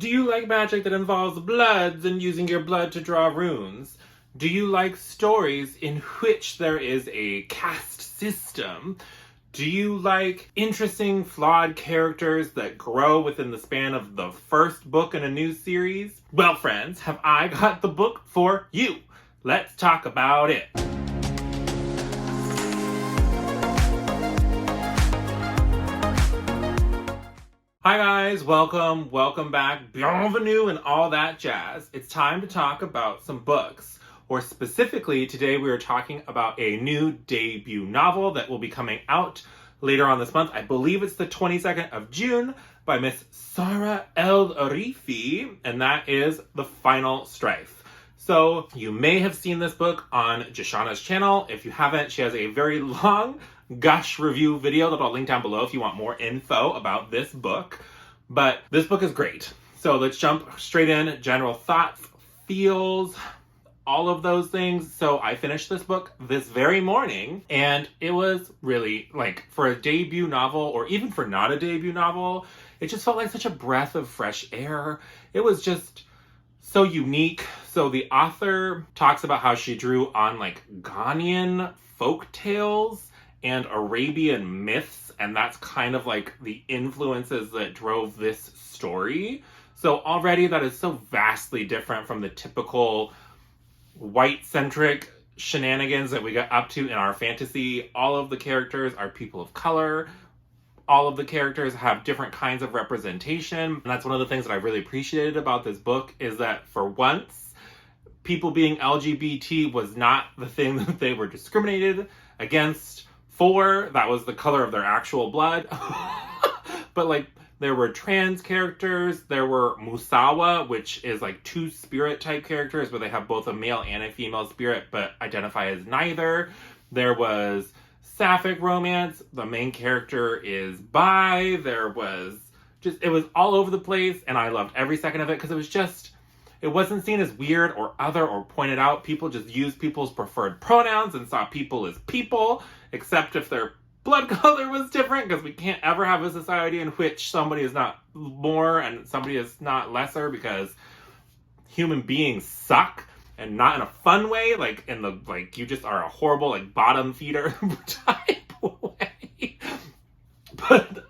Do you like magic that involves bloods and using your blood to draw runes? Do you like stories in which there is a caste system? Do you like interesting, flawed characters that grow within the span of the first book in a new series? Well, friends, have I got the book for you? Let's talk about it. Hi guys, welcome back, bienvenue and all that jazz. It's time to talk about some books. Or specifically, today we are talking about a new debut novel that will be coming out later on this month. I believe it's the 22nd of June by Miss Sara El-Arifi, and that is The Final Strife. So you may have seen this book on Jashana's channel. If you haven't, she has a very long gush review video that I'll link down below if you want more info about this book. But this book is great. So let's jump straight in. General thoughts, feels, all of those things. So I finished this book this very morning, and it was really, like, for a debut novel, or even for not a debut novel, it just felt like such a breath of fresh air. It was just so unique. So the author talks about how she drew on, like, Ghanaian folk tales and Arabian myths, and that's kind of like the influences that drove this story. So already that is so vastly different from the typical white-centric shenanigans that we get up to in our fantasy. All of the characters are people of color. All of the characters have different kinds of representation. And that's one of the things that I really appreciated about this book, is that for once, people being LGBT was not the thing that they were discriminated against for. That was the color of their actual blood. But like, there were trans characters, there were Musawa, which is like two spirit type characters where they have both a male and a female spirit but identify as neither. There was sapphic romance, the main character is bi. There was just, it was all over the place, and I loved every second of it because it was just, it wasn't seen as weird or other or pointed out. People just used people's preferred pronouns and saw people as people, except if their blood color was different, because we can't ever have a society in which somebody is not more and somebody is not lesser, because human beings suck, and not in a fun way, like in the, like, you just are a horrible, like, bottom feeder type way. But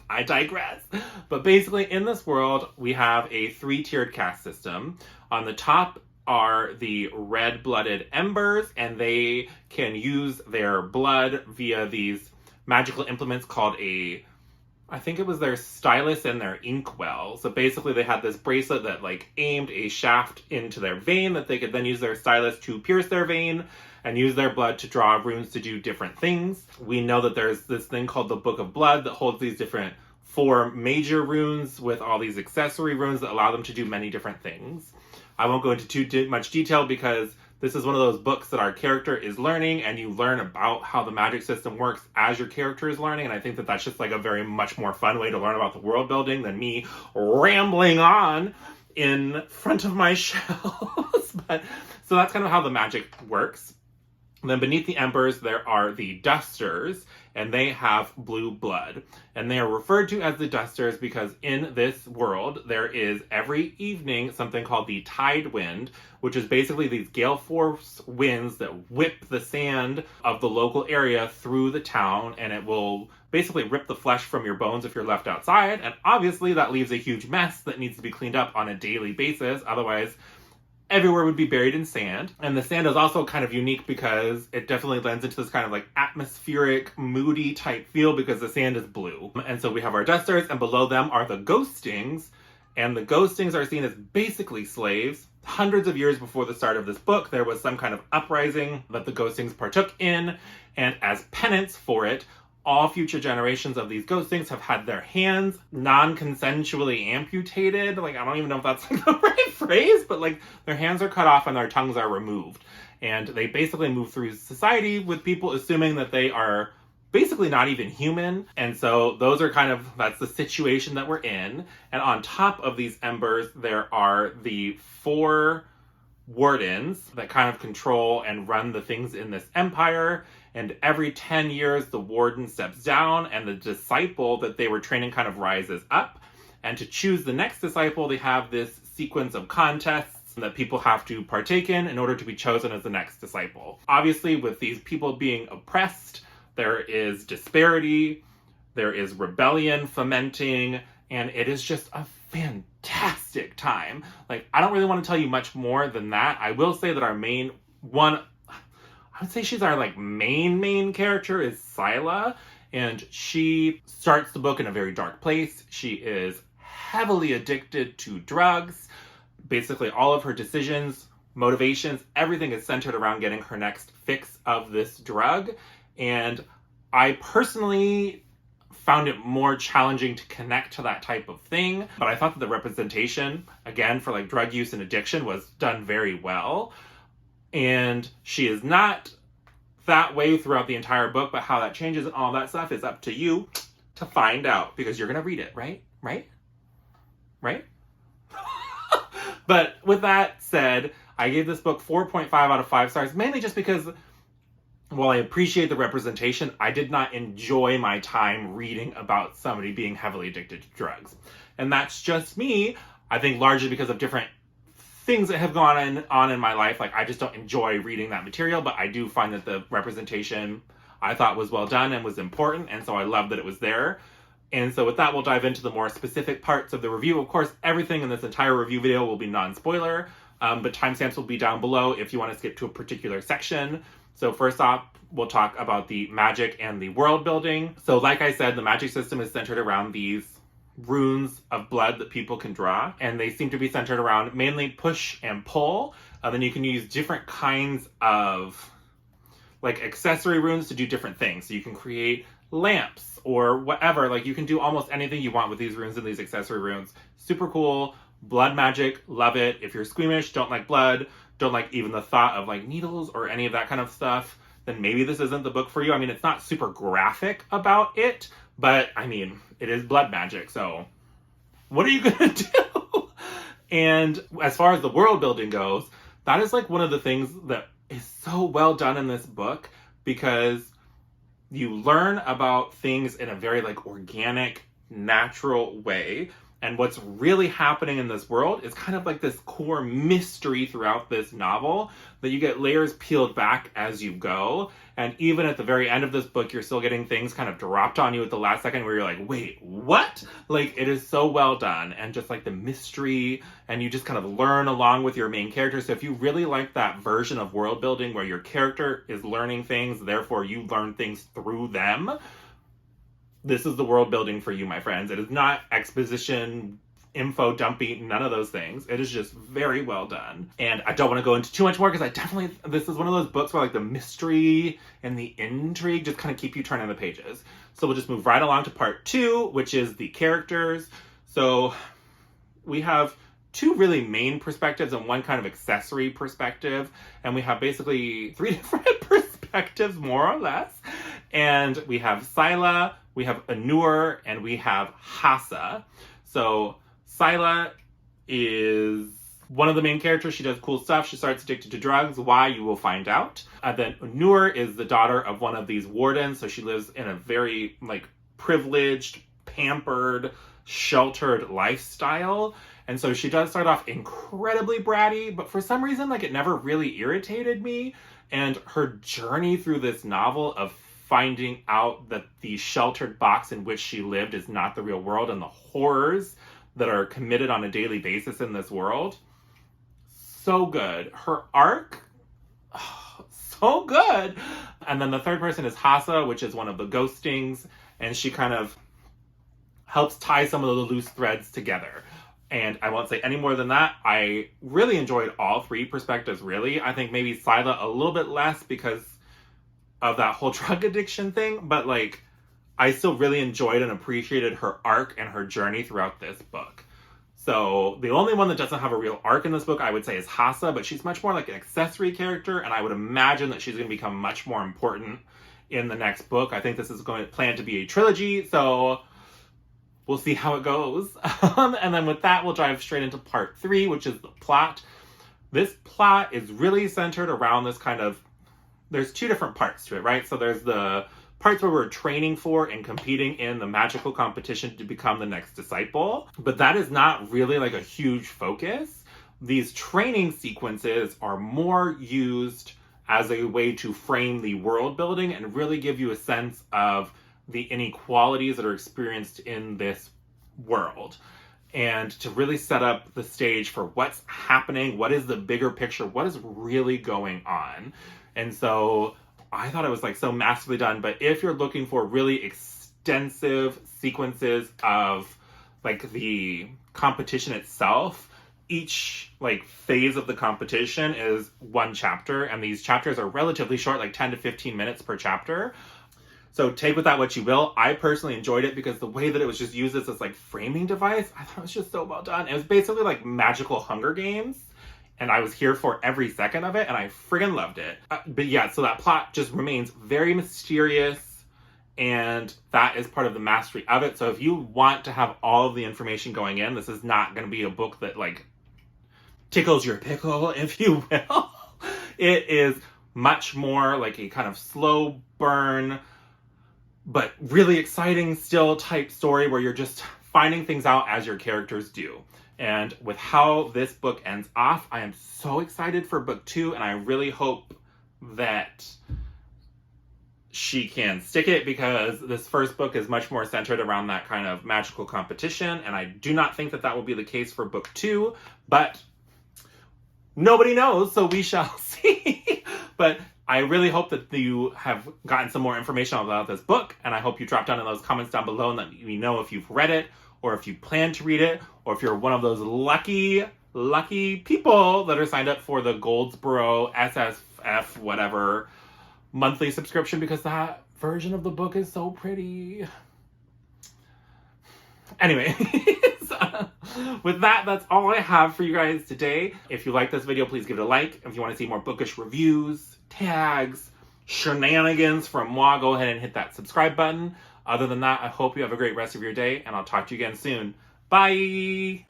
I digress. But basically, in this world, we have a 3-tiered caste system. On the top are the red-blooded embers, and they can use their blood via these magical implements called I think it was their stylus and their inkwell. So basically they had this bracelet that like aimed a shaft into their vein that they could then use their stylus to pierce their vein and use their blood to draw runes to do different things. We know that there's this thing called the Book of Blood that holds these different 4 major runes with all these accessory runes that allow them to do many different things. I won't go into too much detail because this is one of those books that our character is learning, and you learn about how the magic system works as your character is learning, and I think that that's just like a very much more fun way to learn about the world building than me rambling on in front of my shelves. So that's kind of how the magic works. And then beneath the embers, there are the dusters, and they have blue blood. And they are referred to as the dusters because in this world, there is every evening something called the tide wind, which is basically these gale force winds that whip the sand of the local area through the town, and it will basically rip the flesh from your bones if you're left outside. And obviously that leaves a huge mess that needs to be cleaned up on a daily basis. Otherwise, everywhere would be buried in sand. And the sand is also kind of unique because it definitely lends into this kind of like atmospheric, moody type feel because the sand is blue. And so we have our dusters, and below them are the ghostings. And the ghostings are seen as basically slaves. Hundreds of years before the start of this book, there was some kind of uprising that the ghostings partook in. And as penance for it, all future generations of these ghostings have had their hands non-consensually amputated. Like, I don't even know if that's like the right phrase, but like their hands are cut off and their tongues are removed. And they basically move through society with people assuming that they are basically not even human. And so those are kind of, that's the situation that we're in. And on top of these embers, there are the 4 wardens that kind of control and run the things in this empire. And every 10 years, the warden steps down and the disciple that they were training kind of rises up. And to choose the next disciple, they have this sequence of contests that people have to partake in order to be chosen as the next disciple. Obviously, with these people being oppressed, there is disparity, there is rebellion fomenting, and it is just a fantastic time. Like, I don't really want to tell you much more than that. I will say that our main one, I would say she's our like main character is Sila, and she starts the book in a very dark place. She is heavily addicted to drugs. Basically, all of her decisions, motivations, everything is centered around getting her next fix of this drug. And I personally found it more challenging to connect to that type of thing. But I thought that the representation, again, for like drug use and addiction was done very well. And she is not that way throughout the entire book, but how that changes and all that stuff is up to you to find out, because you're going to read it, right? But with that said, I gave this book 4.5 out of 5 stars, mainly just because while I appreciate the representation, I did not enjoy my time reading about somebody being heavily addicted to drugs. And that's just me, I think largely because of different things that have gone on in my life. Like, I just don't enjoy reading that material, but I do find that the representation I thought was well done and was important, and so I love that it was there. And so with that, we'll dive into the more specific parts of the review. Of course, everything in this entire review video will be non-spoiler, but timestamps will be down below if you want to skip to a particular section. So first off, we'll talk about the magic and the world building. So like I said, the magic system is centered around these runes of blood that people can draw, and they seem to be centered around mainly push and pull. Then you can use different kinds of like accessory runes to do different things. So you can create lamps or whatever. Like, you can do almost anything you want with these runes and these accessory runes. Super cool. Blood magic, love it. If you're squeamish, don't like blood, don't like even the thought of like needles or any of that kind of stuff, then maybe this isn't the book for you. I mean, it's not super graphic about it, but I mean, it is blood magic, so what are you gonna do? And as far as the world building goes, that is like one of the things that is so well done in this book, because you learn about things in a very like organic, natural way. And what's really happening in this world is kind of like this core mystery throughout this novel that you get layers peeled back as you go. And even at the very end of this book, you're still getting things kind of dropped on you at the last second where you're like, wait, what? Like, it is so well done. And just like the mystery, and you just kind of learn along with your main character. So if you really like that version of world building where your character is learning things, therefore you learn things through them, this is the world building for you, my friends. It is not exposition, info dumping, none of those things. It is just very well done. And I don't want to go into too much more, because this is one of those books where like the mystery and the intrigue just kind of keep you turning the pages. So we'll just move right along to part 2, which is the characters. So we have 2 really main perspectives and 1 kind of accessory perspective. And we have basically 3 different perspectives, more or less. And we have Sila, we have Anur, and we have Hassa. So Sila is one of the main characters. She does cool stuff. She starts addicted to drugs. Why? You will find out. Then Anur is the daughter of one of these wardens. So she lives in a very like privileged, pampered, sheltered lifestyle. And so she does start off incredibly bratty, but for some reason, like, it never really irritated me. And her journey through this novel of finding out that the sheltered box in which she lived is not the real world, and the horrors that are committed on a daily basis in this world. So good. Her arc, so good. And then the third person is Hassa, which is one of the ghostings, and she kind of helps tie some of the loose threads together. And I won't say any more than that. I really enjoyed all 3 perspectives, really. I think maybe Sila a little bit less because of that whole drug addiction thing, but like, I still really enjoyed and appreciated her arc and her journey throughout this book. So the only one that doesn't have a real arc in this book, I would say, is Hassa, but she's much more like an accessory character, and I would imagine that she's going to become much more important in the next book. I think this is going to plan to be a trilogy, so we'll see how it goes. And then with that, we'll dive straight into part 3, which is the plot. This plot is really centered around this kind of, there's 2 different parts to it, right? So there's the parts where we're training for and competing in the magical competition to become the next disciple. But that is not really like a huge focus. These training sequences are more used as a way to frame the world building and really give you a sense of the inequalities that are experienced in this world, and to really set up the stage for what's happening, what is the bigger picture, what is really going on. And so I thought it was like so masterfully done. But if you're looking for really extensive sequences of like the competition itself, each like phase of the competition is one chapter, and these chapters are relatively short, like 10 to 15 minutes per chapter. So take with that what you will. I personally enjoyed it because the way that it was just used as this like framing device, I thought it was just so well done. It was basically like magical Hunger Games, and I was here for every second of it, and I friggin' loved it. But yeah, so that plot just remains very mysterious, and that is part of the mastery of it. So if you want to have all of the information going in, this is not going to be a book that like tickles your pickle, if you will. It is much more like a kind of slow burn, but really exciting still type story where you're just finding things out as your characters do. And with how this book ends off, I am so excited for book 2, and I really hope that she can stick it, because this first book is much more centered around that kind of magical competition, and I do not think that that will be the case for book 2, but nobody knows, so we shall see. But I really hope that you have gotten some more information about this book, and I hope you drop down in those comments down below and let me know if you've read it, or if you plan to read it, or if you're one of those lucky people that are signed up for the Goldsboro SSF whatever monthly subscription, because that version of the book is so pretty. Anyway, with that, that's all I have for you guys today. If you like this video, please give it a like. If you want to see more bookish reviews, tags, shenanigans from moi, go ahead and hit that subscribe button. Other than that, I hope you have a great rest of your day, and I'll talk to you again soon. Bye!